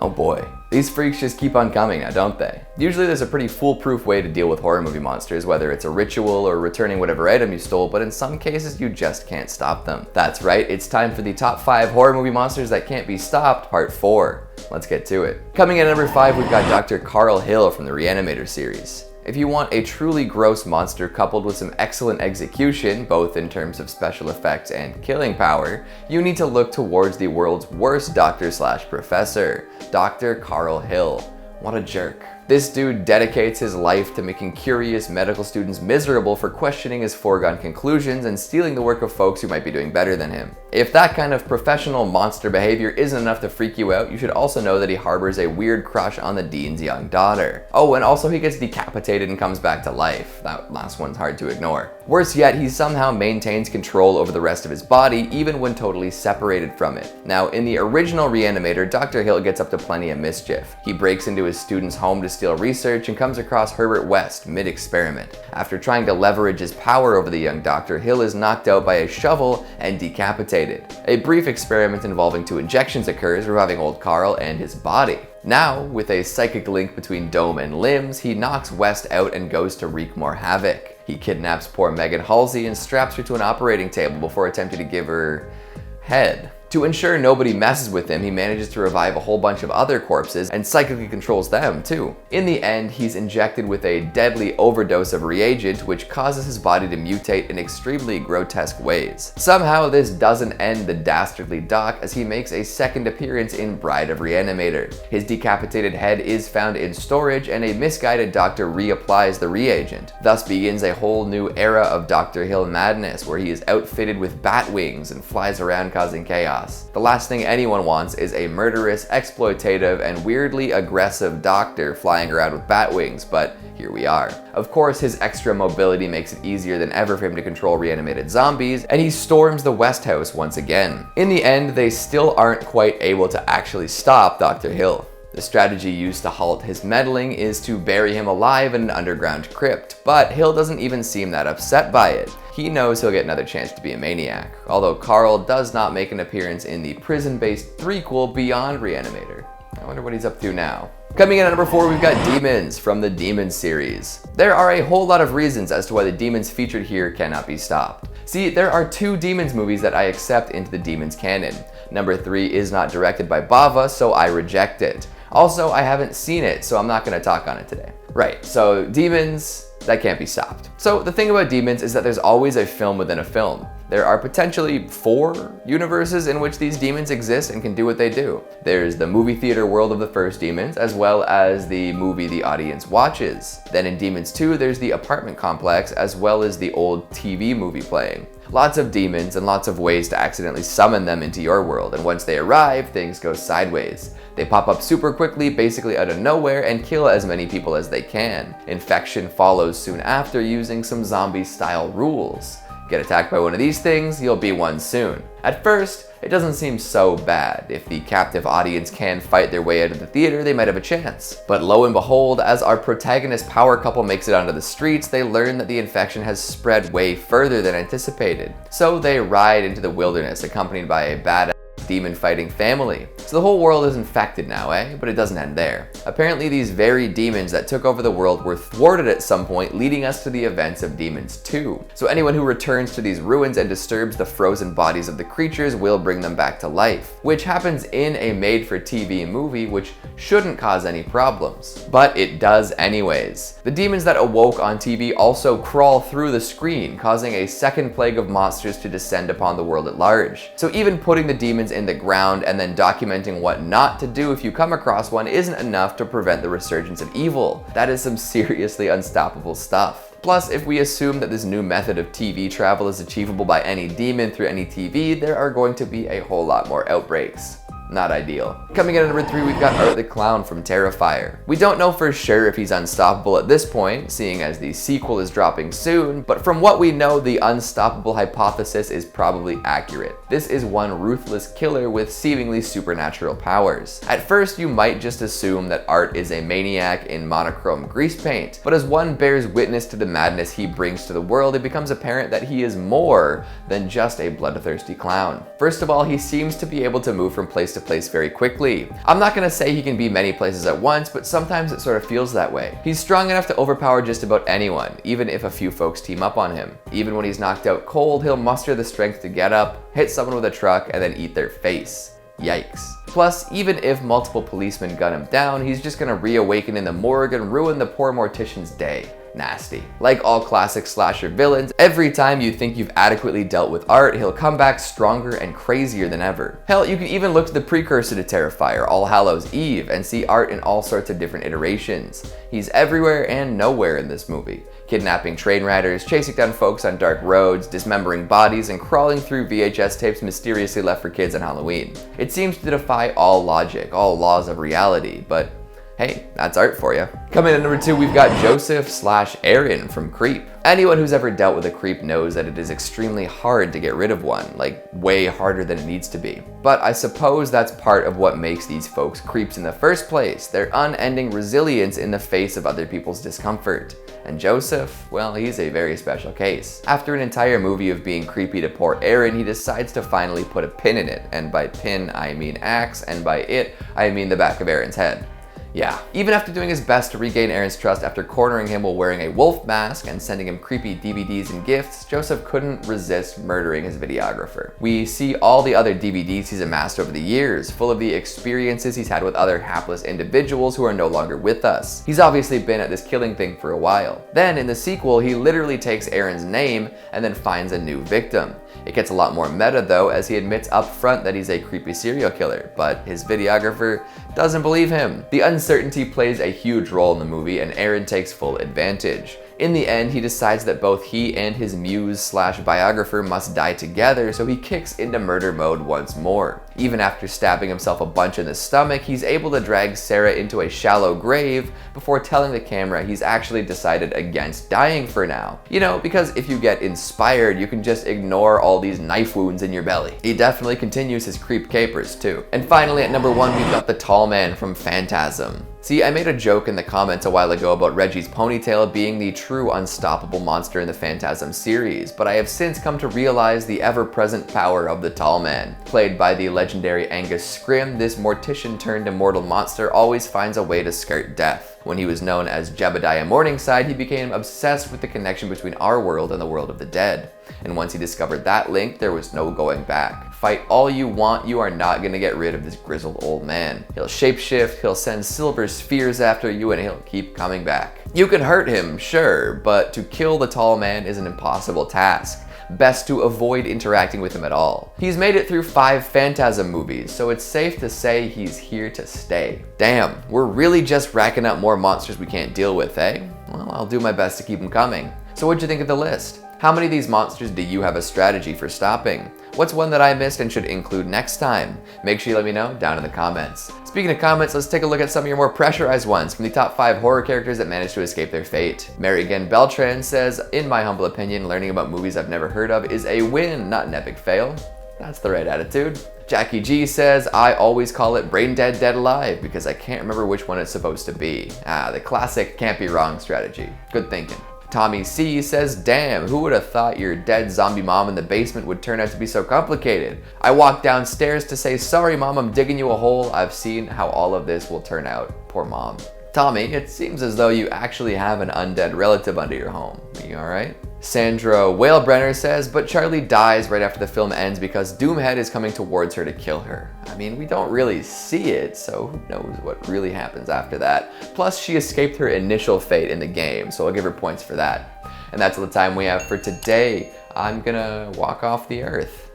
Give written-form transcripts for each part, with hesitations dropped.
Oh boy, these freaks just keep on coming now, don't they? Usually there's a pretty foolproof way to deal with horror movie monsters, whether it's a ritual or returning whatever item you stole, but in some cases you just can't stop them. That's right, it's time for the top 5 horror movie monsters that can't be stopped, part 4. Let's get to it. Coming in at number 5, we've got Dr. Carl Hill from the Reanimator series. If you want a truly gross monster coupled with some excellent execution, both in terms of special effects and killing power, you need to look towards the world's worst doctor/professor, Dr. Carl Hill. What a jerk. This dude dedicates his life to making curious medical students miserable for questioning his foregone conclusions and stealing the work of folks who might be doing better than him. If that kind of professional monster behavior isn't enough to freak you out, you should also know that he harbors a weird crush on the dean's young daughter. Oh, and also he gets decapitated and comes back to life. That last one's hard to ignore. Worse yet, he somehow maintains control over the rest of his body even when totally separated from it. Now, in the original Reanimator, Dr. Hill gets up to plenty of mischief. He breaks into his student's home to steal research and comes across Herbert West mid-experiment. After trying to leverage his power over the young doctor, Hill is knocked out by a shovel and decapitated. A brief experiment involving 2 injections occurs, reviving old Carl and his body. Now, with a psychic link between dome and limbs, he knocks West out and goes to wreak more havoc. He kidnaps poor Megan Halsey and straps her to an operating table before attempting to give her head. To ensure nobody messes with him, he manages to revive a whole bunch of other corpses and psychically controls them too. In the end, he's injected with a deadly overdose of reagent, which causes his body to mutate in extremely grotesque ways. Somehow, this doesn't end the dastardly Doc, as he makes a second appearance in Bride of Reanimator. His decapitated head is found in storage, and a misguided doctor reapplies the reagent. Thus begins a whole new era of Dr. Hill madness, where he is outfitted with bat wings and flies around causing chaos. The last thing anyone wants is a murderous, exploitative, and weirdly aggressive doctor flying around with bat wings, but here we are. Of course, his extra mobility makes it easier than ever for him to control reanimated zombies, and he storms the West House once again. In the end, they still aren't quite able to actually stop Dr. Hill. The strategy used to halt his meddling is to bury him alive in an underground crypt, but Hill doesn't even seem that upset by it. He knows he'll get another chance to be a maniac, although Carl does not make an appearance in the prison-based threequel Beyond Reanimator. I wonder what he's up to now. Coming in at number 4, we've got Demons from the Demons series. There are a whole lot of reasons as to why the demons featured here cannot be stopped. See, there are 2 Demons movies that I accept into the Demons canon. Number 3 is not directed by Bava, so I reject it. Also, I haven't seen it, so I'm not going to talk on it today. Right, so Demons, that can't be stopped. So the thing about Demons is that there's always a film within a film. There are potentially 4 universes in which these demons exist and can do what they do. There's the movie theater world of the first Demons, as well as the movie the audience watches. Then in Demons 2, there's the apartment complex, as well as the old TV movie playing. Lots of demons and lots of ways to accidentally summon them into your world, and once they arrive, things go sideways. They pop up super quickly, basically out of nowhere, and kill as many people as they can. Infection follows soon after, using some zombie-style rules. Get attacked by one of these things, you'll be one soon. At first, it doesn't seem so bad. If the captive audience can fight their way out of the theater, they might have a chance. But lo and behold, as our protagonist power couple makes it onto the streets, they learn that the infection has spread way further than anticipated. So they ride into the wilderness, accompanied by a badass demon-fighting family. So the whole world is infected now, eh? But it doesn't end there. Apparently these very demons that took over the world were thwarted at some point, leading us to the events of Demons 2. So anyone who returns to these ruins and disturbs the frozen bodies of the creatures will bring them back to life, which happens in a made-for-TV movie, which shouldn't cause any problems. But it does anyways. The demons that awoke on TV also crawl through the screen, causing a second plague of monsters to descend upon the world at large. So even putting the demons in the ground and then documenting what not to do if you come across one isn't enough to prevent the resurgence of evil. That is some seriously unstoppable stuff. Plus, if we assume that this new method of TV travel is achievable by any demon through any TV, there are going to be a whole lot more outbreaks. Not ideal. Coming in at number 3, we've got Art the Clown from Terrifier. We don't know for sure if he's unstoppable at this point, seeing as the sequel is dropping soon, but from what we know, the unstoppable hypothesis is probably accurate. This is one ruthless killer with seemingly supernatural powers. At first, you might just assume that Art is a maniac in monochrome grease paint, but as one bears witness to the madness he brings to the world, it becomes apparent that he is more than just a bloodthirsty clown. First of all, he seems to be able to move from place to place very quickly. I'm not gonna say he can be many places at once, but sometimes it sort of feels that way. He's strong enough to overpower just about anyone, even if a few folks team up on him. Even when he's knocked out cold, he'll muster the strength to get up, hit someone with a truck, and then eat their face. Yikes. Plus, even if multiple policemen gun him down, he's just gonna reawaken in the morgue and ruin the poor mortician's day. Nasty. Like all classic slasher villains, every time you think you've adequately dealt with Art, he'll come back stronger and crazier than ever. Hell, you can even look to the precursor to Terrifier, All Hallows Eve, and see Art in all sorts of different iterations. He's everywhere and nowhere in this movie. Kidnapping train riders, chasing down folks on dark roads, dismembering bodies, and crawling through VHS tapes mysteriously left for kids on Halloween. It seems to defy all logic, all laws of reality, but hey, that's Art for you. Coming in at number 2, we've got Joseph/Aaron from Creep. Anyone who's ever dealt with a creep knows that it is extremely hard to get rid of one, like way harder than it needs to be. But I suppose that's part of what makes these folks creeps in the first place, their unending resilience in the face of other people's discomfort. And Joseph, well, he's a very special case. After an entire movie of being creepy to poor Aaron, he decides to finally put a pin in it. And by pin, I mean axe, and by it, I mean the back of Aaron's head. Yeah, even after doing his best to regain Aaron's trust after cornering him while wearing a wolf mask and sending him creepy DVDs and gifts, Joseph couldn't resist murdering his videographer. We see all the other DVDs he's amassed over the years, full of the experiences he's had with other hapless individuals who are no longer with us. He's obviously been at this killing thing for a while. Then in the sequel, he literally takes Aaron's name and then finds a new victim. It gets a lot more meta though, as he admits up front that he's a creepy serial killer, but his videographer doesn't believe him. The uncertainty plays a huge role in the movie, and Aaron takes full advantage. In the end, he decides that both he and his muse/biographer must die together, so he kicks into murder mode once more. Even after stabbing himself a bunch in the stomach, he's able to drag Sarah into a shallow grave before telling the camera he's actually decided against dying for now. You know, because if you get inspired, you can just ignore all these knife wounds in your belly. He definitely continues his creep capers too. And finally, at number 1, we've got the tall man from Phantasm. See, I made a joke in the comments a while ago about Reggie's ponytail being the true unstoppable monster in the Phantasm series, but I have since come to realize the ever-present power of the tall man. Played by the legendary Angus Scrimm, this mortician turned immortal monster always finds a way to skirt death. When he was known as Jebediah Morningside, he became obsessed with the connection between our world and the world of the dead. And once he discovered that link, there was no going back. Fight all you want, you are not gonna get rid of this grizzled old man. He'll shapeshift, he'll send silver spheres after you, and he'll keep coming back. You can hurt him, sure, but to kill the tall man is an impossible task. Best to avoid interacting with him at all. He's made it through 5 Phantasm movies, so it's safe to say he's here to stay. Damn, we're really just racking up more monsters we can't deal with, eh? Well, I'll do my best to keep them coming. So what'd you think of the list? How many of these monsters do you have a strategy for stopping? What's one that I missed and should include next time? Make sure you let me know down in the comments. Speaking of comments, let's take a look at some of your more pressurized ones from the top 5 horror characters that managed to escape their fate. Mary again Beltran says, in my humble opinion, learning about movies I've never heard of is a win, not an epic fail. That's the right attitude. Jackie G says, I always call it Brain Dead, Dead Alive because I can't remember which one it's supposed to be. The classic can't be wrong strategy. Good thinking. Tommy C says, damn, who would have thought your dead zombie mom in the basement would turn out to be so complicated? I walked downstairs to say, sorry mom, I'm digging you a hole. I've seen how all of this will turn out. Poor mom. Tommy, it seems as though you actually have an undead relative under your home. Are you alright? Sandra Whalebrenner says, but Charlie dies right after the film ends because Doomhead is coming towards her to kill her. I mean, we don't really see it, so who knows what really happens after that. Plus, she escaped her initial fate in the game, so I'll give her points for that. And that's all the time we have for today. I'm gonna walk off the earth.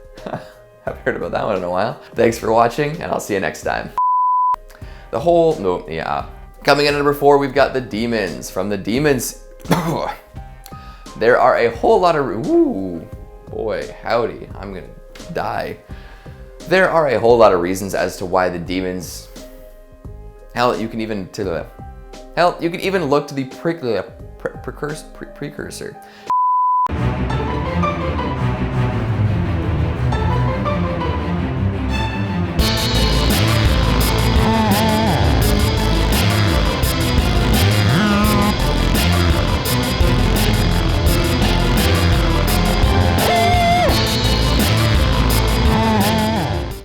Haven't heard about that one in a while. Thanks for watching, and I'll see you next time. Coming in at number 4, we've got the demons from the Demons. There are a whole lot of, ooh, boy, howdy, I'm gonna die. There are a whole lot of reasons as to why the demons, you can even look to the precursor.